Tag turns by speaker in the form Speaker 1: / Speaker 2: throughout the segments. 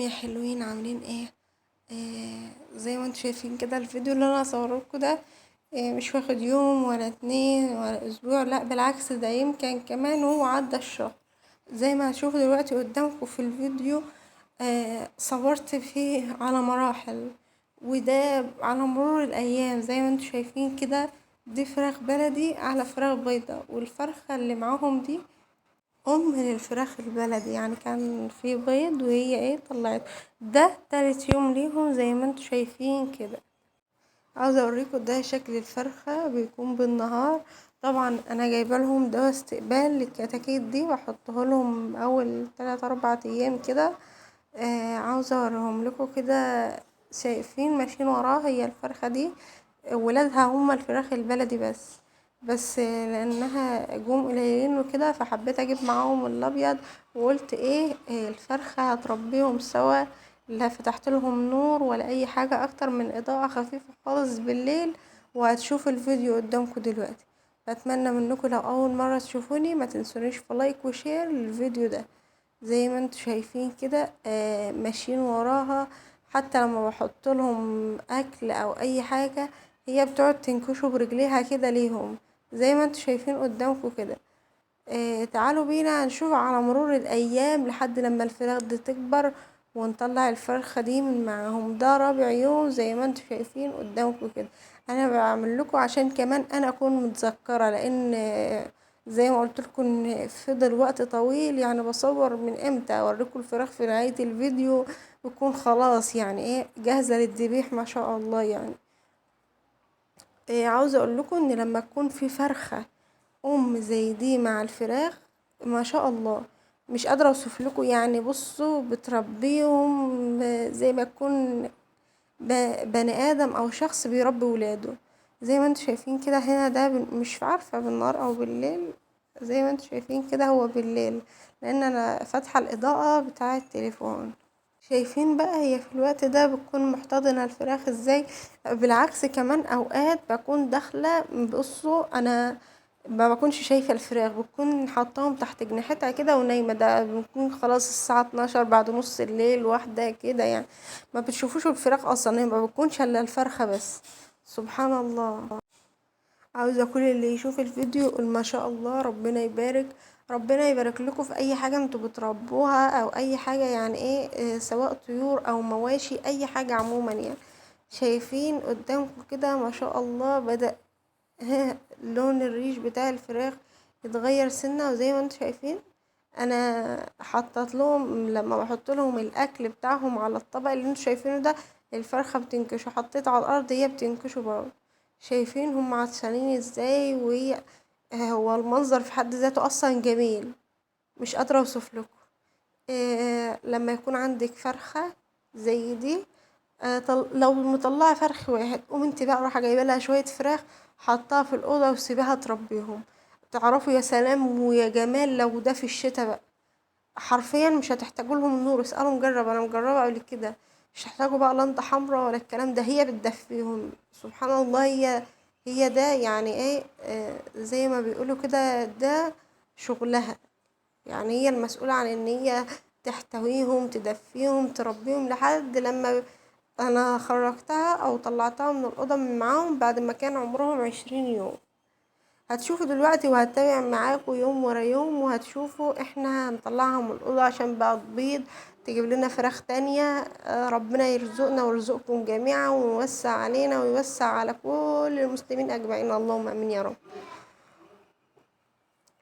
Speaker 1: يا حلوين عاملين ايه؟ زي ما انتوا شايفين كده الفيديو اللي انا هصورلكوا ده. مش واخد يوم ولا اتنين ولا اسبوع، لا بالعكس ده يمكن كمان هو عدى الشهر. زي ما هتشوفوا دلوقتي قدامكم في الفيديو. صورت فيه على مراحل، وده على مرور الايام زي ما انتوا شايفين كده. دي فراخ بلدي على فراخ بيضة، والفرخة اللي معاهم دي للفراخ البلدي، يعني كان في بيض وهي طلعت. ده تالت يوم ليهم زي ما انتوا شايفين كده. عاوزه اوريكم ده شكل الفرخه بيكون بالنهار. طبعا انا جايبه لهم دواء استقبال للكتاكيت دي واحطه لهم اول 3 4 ايام كده. عاوزه اوريهم لكم كده. شايفين ماشيين وراها هي الفرخه دي. ولادها هما الفراخ البلدي بس لانها جم قليلين وكده، فحبيت اجيب معاهم الابيض. وقلت الفرخه هتربيهم سوا. لا فتحت لهم نور ولا اي حاجه اكتر من اضاءه خفيفه خالص بالليل. وهتشوفوا الفيديو قدامكم دلوقتي. بتمنى منكم لو اول مره تشوفوني ما تنسونيش في لايك وشير للفيديو ده. زي ما انتوا شايفين كده ماشيين وراها. حتى لما بحط لهم اكل او اي حاجه، هي بتقعد تنكشه برجليها كده ليهم. زي ما انتوا شايفين قدامكم كده. تعالوا بينا نشوف على مرور الايام لحد لما الفراخ دي تكبر، ونطلع الفرخه دي من معاهم. ده رابع يوم زي ما انتوا شايفين قدامكم كده. انا بعمل لكم عشان كمان انا اكون متذكره، لان زي ما قلت لكم ان فضل وقت طويل، يعني بصور من امتى اوريكم الفراخ في نهايه الفيديو بكون خلاص، يعني جاهزه للذبيح ما شاء الله يعني. عاوزه اقول لكم ان لما تكون في فرخه زي دي مع الفراخ، ما شاء الله، مش قادرة اوصف لكم. يعني بصوا بتربيهم زي ما تكون بني ادم او شخص بيربي ولاده. زي ما انتوا شايفين كده هنا ده مش عارفة بالنهار او بالليل. زي ما انتوا شايفين كده هو بالليل، لان انا فاتحة الاضاءة بتاعة التليفون. شايفين بقى هي في الوقت ده بتكون محتضنة الفراخ ازاي. بالعكس كمان اوقات بكون داخلة. بصوا انا ما بكونش شايفة الفراخ، بكون حطاهم تحت جناحتها كده ونايمة. ده بكون خلاص الساعة 12 بعد نص الليل واحدة كده يعني. ما بتشوفوش الفراخ اصلا، هي ما بتكونش الا الفرخة بس. سبحان الله. عاوزة كل اللي يشوف الفيديو يقول ما شاء الله، ربنا يبارك. ربنا يبارك لكم في اي حاجة انتوا بتربوها او اي حاجة، يعني سواء طيور او مواشي اي حاجة عموما يعني. شايفين قدامكم كده ما شاء الله بدأ لون الريش بتاع الفراخ يتغير سنة. وزي ما انتوا شايفين انا حطت لهم لما بحط لهم الاكل بتاعهم على الطبق اللي انتوا شايفينه ده، الفرخة بتنكشه. حطيت على الارض هي بتنكشه برضه. شايفين هم عطشانين ازاي، وهي هو المنظر في حد ذاته اصلا جميل. مش قادرة اوصف لكم. لما يكون عندك فرخة زي دي، لو مطلعه فرخ واحد، قوم انت بقى رايحه جايبه لها شويه فراخ، حطها في الاوضه وسيبيها تربيهم. تعرفوا يا سلام ويا جمال لو ده في الشتاء بقى. حرفيا مش هتحتاجوا لهم نور. اسالوا مجرب، انا مجربه قبل كده. مش هتحتاجوا بقى لنده حمراء ولا الكلام ده، هي بتدفيهم. سبحان الله. هي ده يعني زي ما بيقولوا كده ده شغلها. يعني هي المسؤولة عن ان هي تحتويهم تدفيهم تربيهم لحد لما انا خرجتها او طلعتها من الأوضة من معاهم بعد ما كان عمرهم 20 يوم. هتشوفوا دلوقتي وهتابع معاكم يوم ورا يوم، وهتشوفوا احنا هنطلعها من الأوضة عشان بقى تبيض تجيب لنا فراخ تانية. ربنا يرزقنا ويرزقكم جميعا ويوسع علينا ويوسع على كل المسلمين أجمعين، اللهم امين يا رب.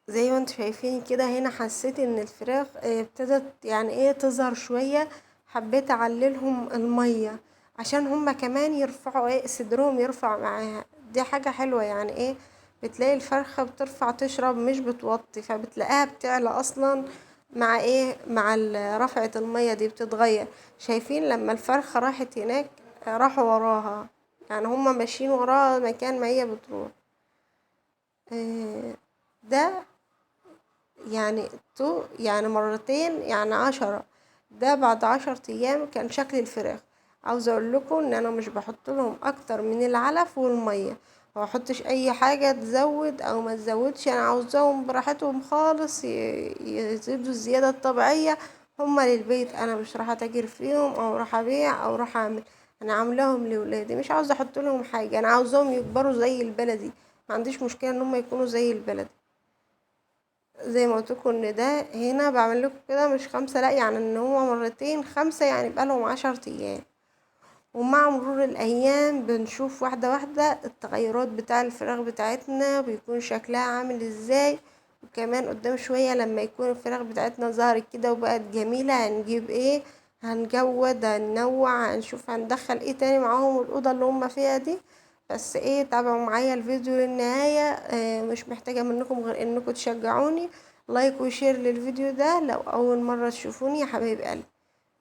Speaker 1: زي ما انتوا شايفين كده هنا حسيت ان الفراخ ابتدت يعني تظهر شوية. حبيت اعللهم المية عشان هما كمان يرفعوا صدرهم يرفع معاها. دي حاجة حلوة يعني بتلاقي الفرخة بترفع تشرب مش بتوطي، فبتلاقيها بتعلى اصلا مع مع رفعة المية دي بتتغير. شايفين لما الفرخة راحت هناك راحوا وراها، يعني هما ماشيين وراها مكان ما هي بتروح. ده يعني يعني مرتين يعني 10. ده بعد 10 ايام كان شكل الفراخ. عاوزه اقول لكم ان انا مش بحط لهم اكتر من العلف والميه. ما بحطش اي حاجه تزود او ما تزودش. انا عاوزاهم براحتهم خالص يزيدوا الزياده الطبيعيه هما للبيت، انا مش راح اتاجر فيهم او راح ابيع او راح اعمل. انا عاملاهم لولادي، مش عاوزه احط لهم حاجه، انا عاوزاهم يكبروا زي البلدي. ما عنديش مشكله ان هم يكونوا زي البلدي. زي ما قلت لكم ان ده هنا بعمل لكم كده مش 5، لا يعني ان هو مرتين 5، يعني بقالهم 10 ايام. ومع مرور الايام بنشوف واحده واحده التغيرات بتاع الفراخ بتاعتنا بيكون شكلها عامل ازاي. وكمان قدام شويه لما يكون الفراخ بتاعتنا ظهرت كده وبقت جميله، هنجيب ايه؟ هنجود، هننوع، هنشوف هندخل ايه تاني معاهم الاوضه اللي هم فيها دي. بس ايه، تابعوا معايا الفيديو للنهايه. مش محتاجه منكم غير انكم تشجعوني لايك وشير للفيديو ده لو اول مره تشوفوني يا حبايب قلبي.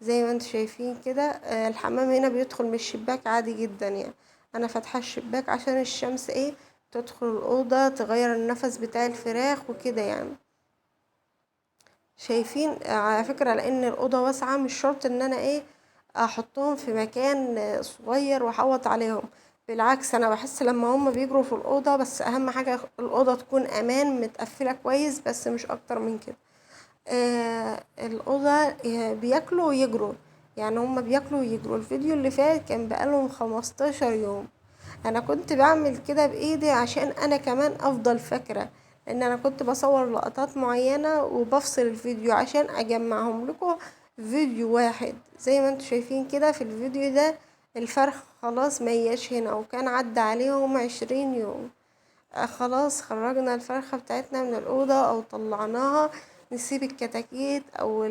Speaker 1: زي ما انتم شايفين كده، الحمام هنا بيدخل من الشباك عادي جدا يعني. انا فاتحه الشباك عشان الشمس ايه تدخل الاوضه تغير النفس بتاع الفراخ وكده يعني. شايفين؟ على فكره لان الاوضه واسعه مش شرط ان انا ايه احطهم في مكان صغير واحوط عليهم. بالعكس انا بحس لما هم بيجروا في الاوضه، بس اهم حاجه الاوضه تكون امان متقفله كويس، بس مش اكتر من كده. الأوضة بياكلوا ويجروا. يعني هما بياكلوا ويجروا. الفيديو اللي فات كان بقالهم 15 يوم. انا كنت بعمل كده بايدي عشان انا كمان افضل فاكرة، لان انا كنت بصور لقطات معينة وبفصل الفيديو عشان اجمعهم لكم في فيديو واحد. زي ما انتم شايفين كده في الفيديو ده الفرخ خلاص مياش هنا، وكان عدى عليهم 20 يوم. خلاص خرجنا الفرخة بتاعتنا من الأوضة أو طلعناها. نسيب الكتاكيت أو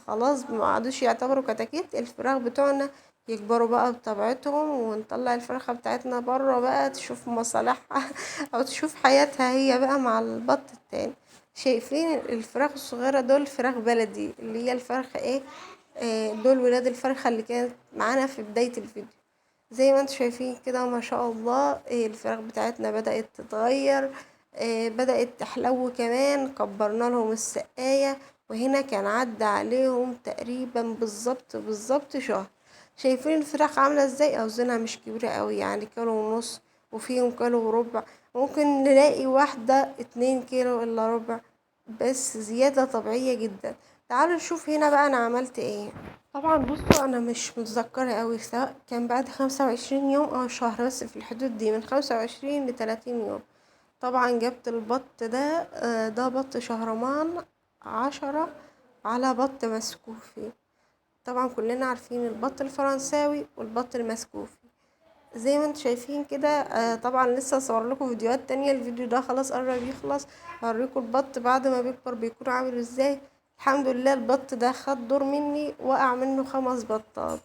Speaker 1: خلاص ما عادوش يعتبروا كتاكيت، الفراخ بتوعنا يكبروا بقى بطبيعتهم، ونطلع الفرخة بتاعتنا برا بقى تشوف مصالحها أو تشوف حياتها هي بقى مع البط التاني. شايفين الفراخ الصغيرة دول فراخ بلدي اللي هي الفرخة ايه؟ دول ولاد الفرخة اللي كانت معانا في بداية الفيديو. زي ما انتم شايفين كده ما شاء الله، الفراخ بتاعتنا بدأت تتغير. بدأت تحلو كمان، كبرنا لهم السقاية. وهنا كان عدى عليهم تقريبا بالظبط شهر. شايفين الفراخ عاملة ازاي؟ اوزانها مش كبيرة قوي، يعني كيلو ونص، وفيهم كيلو وربع. ممكن نلاقي واحدة 2 كيلو الا ربع، بس زيادة طبيعية جدا. تعالوا نشوف هنا بقى انا عملت ايه. طبعا بصوا انا مش متذكرة اوي سواء كان بعد 25 يوم او شهر، بس في الحدود دي من 25 ل30 يوم. طبعا جبت البط ده، ده بط شهرمان 10 على بط مسكوفي. طبعا كلنا عارفين البط الفرنساوي والبط المسكوفي. زي ما انتم شايفين كده. طبعا لسه صور لكم فيديوهات تانية، الفيديو ده خلاص قرب يخلص. هوريكم البط بعد ما بيكبر بيكون عامل ازاي. الحمد لله البط ده خد دور مني، وقع منه 5 بطات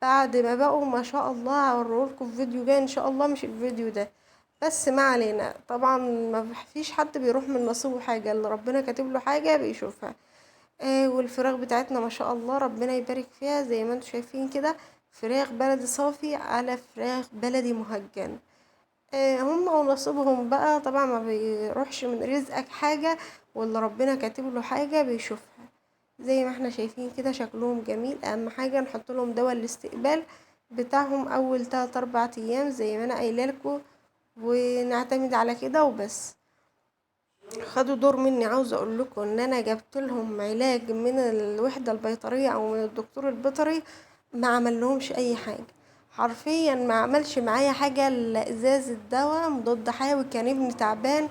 Speaker 1: بعد ما بقوا ما شاء الله. هوريهولكم في فيديو جاي ان شاء الله، مش الفيديو ده. بس ما علينا، طبعا ما فيش حد بيروح من نصيبه حاجة، اللي ربنا كاتب له حاجة بيشوفها. والفراخ بتاعتنا ما شاء الله ربنا يبارك فيها. زي ما انتم شايفين كده فراخ بلدي صافي على فراخ بلدي مهجن. هم ونصيبهم بقى، طبعا ما بيروحش من رزقك حاجة، واللي ربنا كاتب له حاجة بيشوفها. زي ما احنا شايفين كده شكلهم جميل. اهم حاجة نحط لهم دواء الاستقبال بتاعهم اول 3 4 ايام زي ما انا قايله لكم، ونعتمد على كده وبس. خدوا دور مني. عاوزه اقول لكم ان انا جبت لهم علاج من الوحده البيطريه او من الدكتور البيطري، ما عملهمش اي حاجه. حرفيا ما عملش معايا حاجه الا ازازه دواء مضاد حيوي. كان ابني تعبان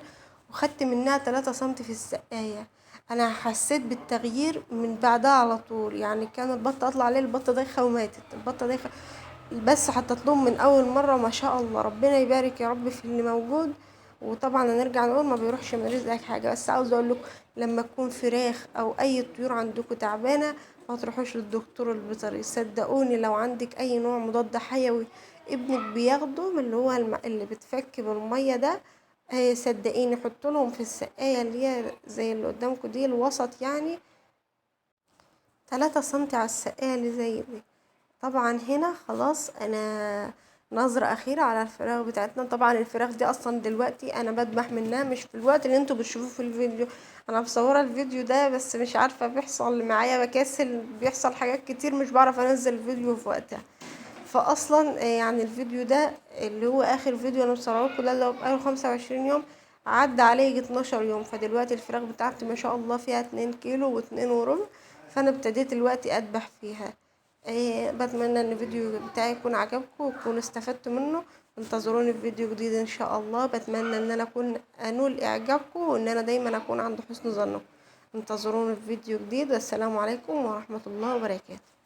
Speaker 1: وخدت منها 3 سنتي في السقايه. انا حسيت بالتغيير من بعدها على طول. يعني كان البطه اطلع عليه البطه دايخه وماتت، البطه دايخه. بس حطيت لهم من اول مره ما شاء الله ربنا يبارك يا رب في اللي موجود. وطبعا هنرجع نقول ما بيروحش من رزقك حاجه، بس عاوزه اقول لكم لما تكون فراخ او اي طيور عندكم تعبانه ما تروحوش للدكتور البيطري. صدقوني لو عندك اي نوع مضاد حيوي ابنك بياخده من اللي هو اللي بتفك بالميه ده، صدقيني حط لهم في السقايه اللي هي زي اللي قدامكم دي الوسط يعني 3 سنتي على السقايه اللي زي دي. طبعا هنا خلاص انا نظرة اخيرة على الفراخ بتاعتنا. طبعا الفراخ دي اصلا دلوقتي انا بدبح منها، مش في الوقت اللي انتوا بتشوفوه في الفيديو. انا مصورة الفيديو ده بس مش عارفة بيحصل معايا بكسل، بيحصل حاجات كتير مش بعرف انزل الفيديو في وقتها. فاصلا يعني الفيديو ده اللي هو اخر فيديو انا مصوره لكم ده اللي هو بقاله 25 يوم، عدى عليه 12 يوم. فدلوقتي الفراخ بتاعتي ما شاء الله فيها 2 كيلو و2 وربع. فانا ابتديت دلوقتي اذبح فيها. بتمنى ان الفيديو بتاعي يكون عجبكم وتكونوا استفدتوا منه. انتظروني في فيديو جديد ان شاء الله. بتمنى ان انا اكون انول اعجابكم وان انا دايما اكون عند حسن ظنكم. انتظروني في فيديو جديد. السلام عليكم ورحمة الله وبركاته.